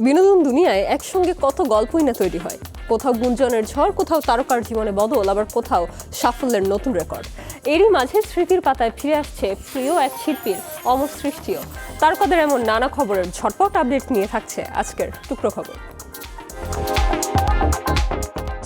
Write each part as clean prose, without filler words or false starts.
বিনোদন দুনিয়ায় একসঙ্গে কত গল্পই না তৈরি হয়। কোথাও গুঞ্জনের ঝড়, কোথাও তারকার জীবনে বদল, আবার কোথাও সাফল্যের নতুন রেকর্ড। এরই মাঝে স্মৃতির পাতায় ফিরে আসছে প্রিয় এক শিল্পীর অমর সৃষ্টিও। তারকাদের এমন নানা খবরের ঝটপট আপডেট নিয়ে থাকছে আজকের টুকরো খবর।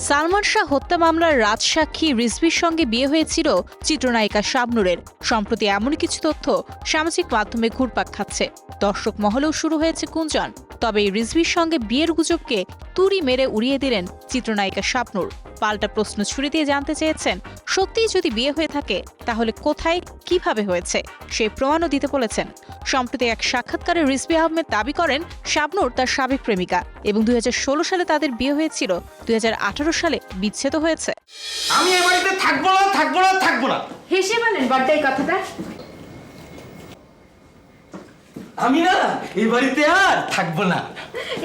সালমান শাহ হত্যা মামলার রাজসাক্ষী রিজভির সঙ্গে বিয়ে হয়েছিল চিত্রনায়িকা শাবনূরের। সম্প্রতি এমন কিছু তথ্য সামাজিক মাধ্যমে ঘুরপাক খাচ্ছে। দর্শক মহলেও শুরু হয়েছে গুঞ্জন। তবে রিজভির সঙ্গে বিয়ের গুজবকে তুড়ি মেরে উড়িয়ে দিলেন চিত্রনায়িকা শাবনূর। পাল্টা প্রশ্ন ছুড়ে দিয়ে জানতে চেয়েছেন, সত্যিই যদি বিয়ে হয়ে থাকে তাহলে কোথায়, কিভাবে হয়েছে সেই প্রমাণও দিতে বলেছেন। সম্প্রতি এক সাক্ষাৎকারে রিজভী আহমেদ দাবি করেন শাবনূর তার সাবেক প্রেমিকা এবং 2016 সালে তাদের বিয়ে হয়েছিল, 2018 সালে বিচ্ছেদ হয়েছে। আমি এই বাড়িতে থাকবো না। হেসে বলেন বড়দের কথাটা। আমি না এই বাড়িতে আর থাকবো না।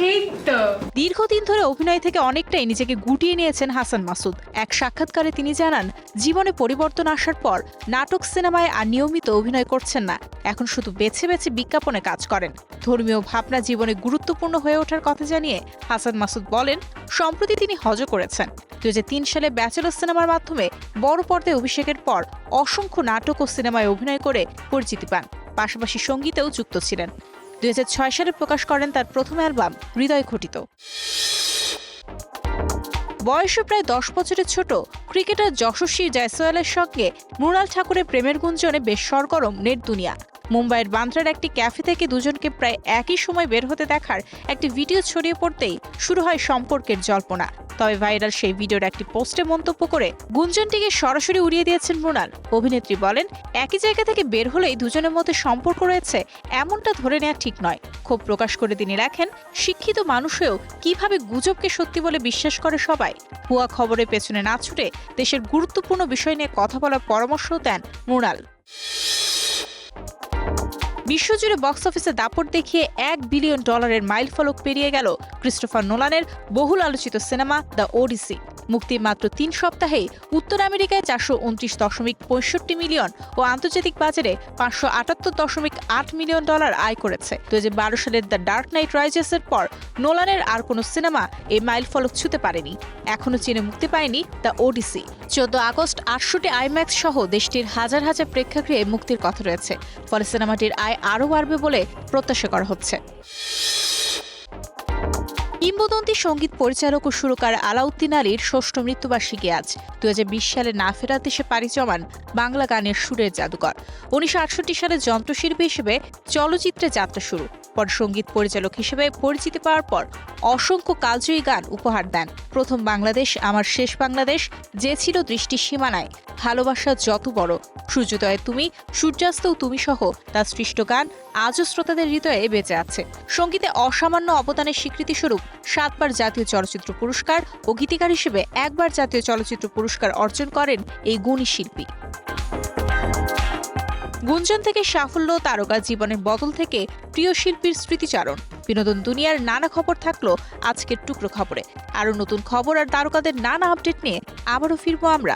এই তো দীর্ঘদিন ধরে অভিনয় থেকে অনেকটাই নিজেকে গুটিয়ে নিয়েছেন হাসান মাসুদ। এক সাক্ষাৎকারে তিনি জানান, জীবনে পরিবর্তন আসার পর নাটক সিনেমায় আর নিয়মিত অভিনয় করছেন না, এখন শুধু বেছে বেছে বিজ্ঞাপনে কাজ করেন। ধর্মীয় ভাবনা জীবনে গুরুত্বপূর্ণ হয়ে ওঠার কথা জানিয়ে হাসান মাসুদ বলেন, সম্প্রতি তিনি হজও করেছেন। 2003 সালে ব্যাচেলর সিনেমার মাধ্যমে বড় পর্দায় অভিষেকের পর অসংখ্য নাটক ও সিনেমায় অভিনয় করে পরিচিতি পান। পাশাপাশি সঙ্গীতেও যুক্ত ছিলেন। 2006 সালে প্রকাশ করেন তার প্রথম অ্যালবাম হৃদয় ঘটিত। বয়সে প্রায় 10 বছরের ছোট ক্রিকেটার যশস্বী জয়সওয়ালের সঙ্গে মৃণাল ঠাকুরের প্রেমের গুঞ্জনে বেশ সরগরম নেট দুনিয়া। মুম্বাইয়ের বান্দ্রার একটি ক্যাফে থেকে দুজনকে প্রায় একই সময় বের হতে দেখার একটি ভিডিও ছড়িয়ে পড়তেই শুরু হয় সম্পর্কের জল্পনা। তবে ভাইরাল সেই ভিডিওর একটি পোস্টে মন্তব্য করে গুঞ্জনটিকে সরাসরি উড়িয়ে দিয়েছেন মৃণাল। অভিনেত্রী বলেন, একই জায়গা থেকে বের হলেই দুজনের মধ্যে সম্পর্ক রয়েছে এমনটা ধরে নেওয়া ঠিক নয়। ক্ষোভ প্রকাশ করে তিনি লেখেন, শিক্ষিত মানুষেও কিভাবে গুজবকে সত্যি বলে বিশ্বাস করে সবাই। ভুয়া খবরের পেছনে না ছুটে দেশের গুরুত্বপূর্ণ বিষয় নিয়ে কথা বলার পরামর্শও দেন মৃণাল। বিশ্বজুড়ে বক্স অফিসে দাপট দেখিয়ে $1 বিলিয়ন মাইল ফলক পেরিয়ে গেল ক্রিস্টোফার নোলানের বহুল আলোচিত সিনেমা দ্য ওডিসি। মুক্তির মাত্র 3 সপ্তাহেই উত্তর আমেরিকায় $429.65 মিলিয়ন ও আন্তর্জাতিক বাজারে $578.8 মিলিয়ন আয় করেছে। 2012 সালের দ্য ডার্ক নাইট রাইজেসের পর নোলানের আর কোনো সিনেমা এই মাইল ফলক ছুঁতে পারেনি। এখনও চীনে মুক্তি পায়নি দ্য ওডিসি। 14 আগস্ট 800টি আইম্যাক্স সহ দেশটির হাজার হাজার প্রেক্ষাগৃহে মুক্তির কথা রয়েছে। ফলে সিনেমাটির আয় আরও বাড়বে বলে প্রত্যাশা করা হচ্ছে। কিংবদন্তি সঙ্গীত পরিচালক ও সুরকার আলাউদ্দিন আলীর 6ষ্ঠ মৃত্যুবার্ষিকী আজ। 2020 সালে না ফেরার দেশে পাড়ি জমান বাংলা গানের সুরের জাদুকর। 1968 সালে যন্ত্রশিল্পী হিসেবে চলচ্চিত্রে যাত্রা শুরু। পর সঙ্গীত পরিচালক হিসেবে পরিচিতি পাওয়ার পর অসংখ্য কালজয়ী গান উপহার দেন। প্রথম বাংলাদেশ, আমার শেষ বাংলাদেশ, যে ছিল দৃষ্টির সীমানায়, ভালোবাসা যত বড়, সূর্যোদয় তুমি, সূর্যাস্তও তুমি সহ তার সৃষ্ট গান আজও শ্রোতাদের হৃদয়ে বেঁচে আছে। সঙ্গীতে অসামান্য অবদানের স্বীকৃতিস্বরূপ 7 বার জাতীয় চলচ্চিত্র পুরস্কার ও গীতিকার হিসেবে 1 বার জাতীয় চলচ্চিত্র পুরস্কার অর্জন করেন এই গুণী শিল্পী। গুঞ্জন থেকে সাফল্য, তারকা জীবনের বদল থেকে প্রিয় শিল্পীর স্মৃতিচারণ, বিনোদন দুনিয়ার নানা খবর থাকলো আজকের টুকরো খবরে। আরও নতুন খবর আর তারকাদের নানা আপডেট নিয়ে আবারও ফিরবো আমরা।